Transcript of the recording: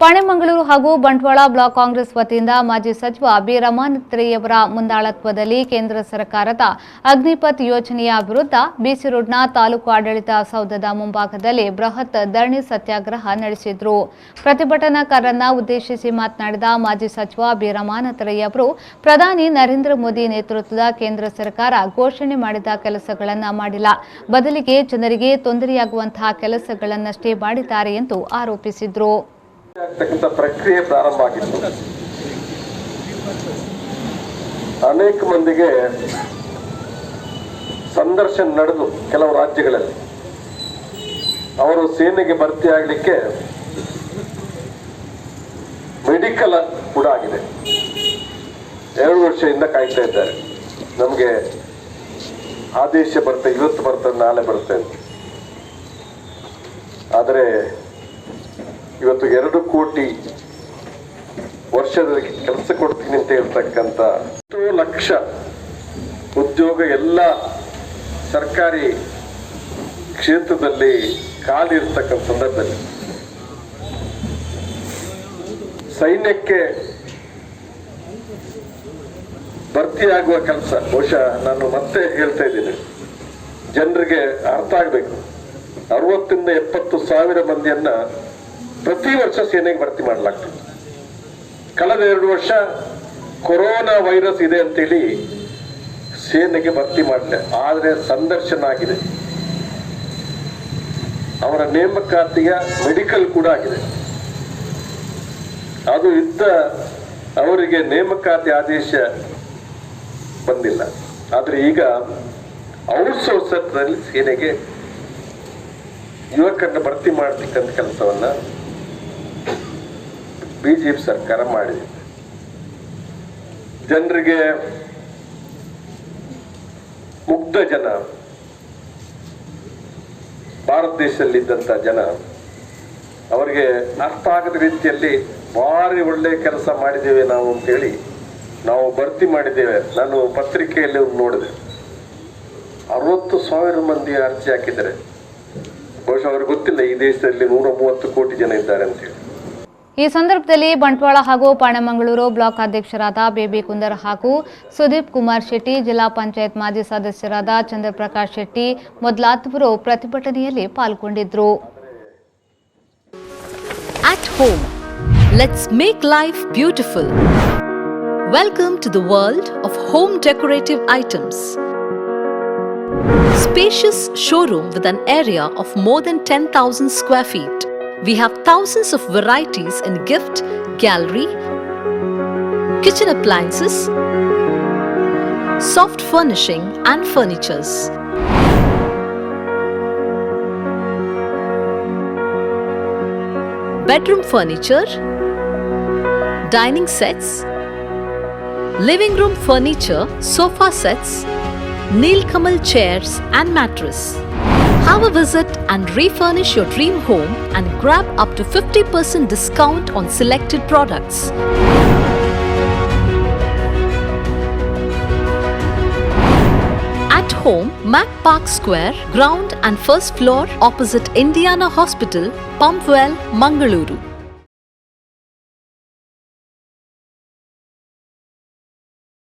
ಪಾಣೆಮಂಗಳೂರು ಹಾಗೂ ಬಂಟ್ವಾಳ ಬ್ಲಾಕ್ ಕಾಂಗ್ರೆಸ್ ವತಿಯಿಂದ ಮಾಜಿ ಸಚಿವ ಬಿ ರಮಾನಾಥ್ರಯವರ ಮುಂದಾಳತ್ವದಲ್ಲಿ ಕೇಂದ್ರ ಸರ್ಕಾರದ ಅಗ್ನಿಪಥ್ ಯೋಜನೆಯ ವಿರುದ್ಧ ಬಿಸಿ ರೋಡ್ನ ತಾಲೂಕು ಆಡಳಿತ ಸೌಧದ ಮುಂಭಾಗದಲ್ಲಿ ಬೃಹತ್ ಧರಣಿ ಸತ್ಯಾಗ್ರಹ ನಡೆಸಿದರು. ಪ್ರತಿಭಟನಾಕಾರರನ್ನ ಉದ್ದೇಶಿಸಿ ಮಾತನಾಡಿದ ಮಾಜಿ ಸಚಿವ ಬಿ ರಮಾನಾಥ್ರಯವರು ಪ್ರಧಾನಿ ನರೇಂದ್ರ ಮೋದಿ ನೇತೃತ್ವದ ಕೇಂದ್ರ ಸರ್ಕಾರ ಘೋಷಣೆ ಮಾಡಿದ ಕೆಲಸಗಳನ್ನು ಮಾಡಿಲ್ಲ, ಬದಲಿಗೆ ಜನರಿಗೆ ತೊಂದರೆಯಾಗುವಂತಹ ಕೆಲಸಗಳನ್ನಷ್ಟೇ ಮಾಡಿದ್ದಾರೆ ಎಂದು ಆರೋಪಿಸಿದರು. ಪ್ರಕ್ರಿಯೆ ಪ್ರಾರಂಭ ಆಗಿತ್ತು. ಅನೇಕ ಮಂದಿಗೆ ಸಂದರ್ಶನ ನಡೆದು ಕೆಲವು ರಾಜ್ಯಗಳಲ್ಲಿ ಅವರು ಸೇನೆಗೆ ಭರ್ತಿ ಆಗಲಿಕ್ಕೆ ಮೆಡಿಕಲ್ ಕೂಡ ಆಗಿದೆ. 2 ವರ್ಷದಿಂದ ಕಾಯ್ತಾ ಇದ್ದಾರೆ. ನಮಗೆ ಆದೇಶ ಬರುತ್ತೆ, ಇವತ್ತು ಬರ್ತದೆ, ನಾಳೆ ಬರುತ್ತೆ ಅಂತ. ಆದರೆ ಇವತ್ತು 2 ಕೋಟಿ ವರ್ಷದಲ್ಲಿ ಕೆಲಸ ಕೊಡ್ತೀನಿ ಅಂತ ಹೇಳ್ತಕ್ಕಂಥ 100 ಲಕ್ಷ ಉದ್ಯೋಗ ಎಲ್ಲ ಸರ್ಕಾರಿ ಕ್ಷೇತ್ರದಲ್ಲಿ ಖಾಲಿ ಇರ್ತಕ್ಕಂಥ ಸಂದರ್ಭದಲ್ಲಿ ಸೈನ್ಯಕ್ಕೆ ಭರ್ತಿಯಾಗುವ ಕೆಲಸ, ಬಹುಶಃ ನಾನು ಮತ್ತೆ ಹೇಳ್ತಾ ಇದ್ದೀನಿ, ಜನರಿಗೆ ಅರ್ಥ ಆಗಬೇಕು. 60 ಇಂದ 70 ಸಾವಿರ ಮಂದಿಯನ್ನ ಪ್ರತಿ ವರ್ಷ ಸೇನೆಗೆ ಭರ್ತಿ ಮಾಡಲಾಗ್ತದೆ. ಕಳೆದ 2 ವರ್ಷ ಕೊರೋನಾ ವೈರಸ್ ಇದೆ ಅಂತೇಳಿ ಸೇನೆಗೆ ಭರ್ತಿ ಮಾಡಲಿಲ್ಲ, ಆದರೆ ಸಂದರ್ಶನ ಆಗಿದೆ. ಅವರ ನೇಮಕಾತಿಯ ಮೆಡಿಕಲ್ ಕೂಡ ಆಗಿದೆ. ಅದು ಇದ್ದ ಅವರಿಗೆ ನೇಮಕಾತಿ ಆದೇಶ ಬಂದಿಲ್ಲ. ಆದರೆ ಈಗ ಔಟ್ಸೋರ್ಸರ್ನಲ್ಲಿ ಸೇನೆಗೆ ಯುವಕರನ್ನ ಭರ್ತಿ ಮಾಡತಕ್ಕಂಥ ಕೆಲಸವನ್ನ ಬಿಜೆಪಿ ಸರ್ಕಾರ ಮಾಡಿದೆ. ಜನರಿಗೆ ಮುಗ್ಧ ಜನ, ಭಾರತ ದೇಶದಲ್ಲಿದ್ದಂಥ ಜನ, ಅವರಿಗೆ ಅರ್ಥ ಆಗದ ರೀತಿಯಲ್ಲಿ ಭಾರಿ ಒಳ್ಳೆ ಕೆಲಸ ಮಾಡಿದ್ದೇವೆ ನಾವು ಅಂತೇಳಿ ನಾವು ಭರ್ತಿ ಮಾಡಿದ್ದೇವೆ. ನಾನು ಪತ್ರಿಕೆಯಲ್ಲಿ ನೋಡಿದೆ, 60,000 ಮಂದಿ ಅರ್ಜಿ ಹಾಕಿದ್ದಾರೆ. ಬಹುಶಃ ಅವ್ರಿಗೆ ಗೊತ್ತಿಲ್ಲ ಈ ದೇಶದಲ್ಲಿ 130 ಕೋಟಿ ಜನ ಇದ್ದಾರೆ ಅಂತೇಳಿ. ಈ ಸಂದರ್ಭದಲ್ಲಿ ಬಂಟ್ವಾಳ ಹಾಗೂ ಪಾಣೆಮಂಗಳೂರು ಬ್ಲಾಕ್ ಅಧ್ಯಕ್ಷರಾದ ಬೇಬಿ ಕುಂದರ್ ಹಾಗೂ ಸುದೀಪ್ ಕುಮಾರ್ ಶೆಟ್ಟಿ, ಜಿಲ್ಲಾ ಪಂಚಾಯತ್ ಮಾಜಿ ಸದಸ್ಯರಾದ ಚಂದ್ರಪ್ರಕಾಶ್ ಶೆಟ್ಟಿ ಮೊದಲಾದವರು ಪ್ರತಿಭಟನೆಯಲ್ಲಿ ಪಾಲ್ಗೊಂಡಿದ್ದರು. At home, let's make life beautiful. Welcome to the world of home decorative items. Spacious showroom with an area of more than 10,000 square feet. We have thousands of varieties in gift, gallery, kitchen appliances, soft furnishing and furnitures. Bedroom furniture, dining sets, living room furniture, sofa sets, Nilkamal chairs and mattress. Have a visit and refurnish your dream home and grab up to 50% discount on selected products. At home, Mac Park Square, ground and first floor opposite Indiana Hospital, Pumpwell, Mangaluru.